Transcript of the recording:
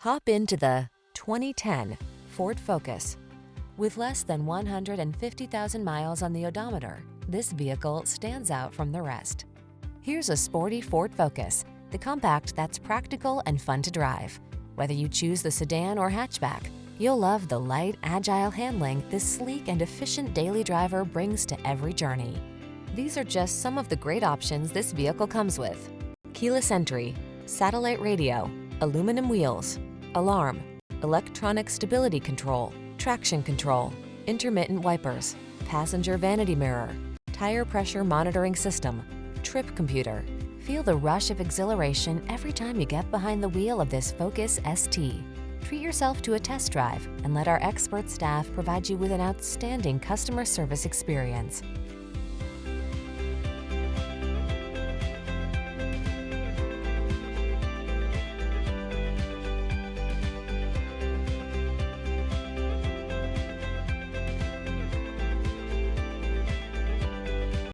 Hop into the 2010 Ford Focus. With less than 150,000 miles on the odometer, this vehicle stands out from the rest. Here's a sporty Ford Focus, the compact that's practical and fun to drive. Whether you choose the sedan or hatchback, you'll love the light, agile handling this sleek and efficient daily driver brings to every journey. These are just some of the great options this vehicle comes with: keyless entry, satellite radio, aluminum wheels, alarm, electronic stability control, traction control, intermittent wipers, passenger vanity mirror, tire pressure monitoring system, trip computer. Feel the rush of exhilaration every time you get behind the wheel of this Focus ST. Treat yourself to a test drive and let our expert staff provide you with an outstanding customer service experience.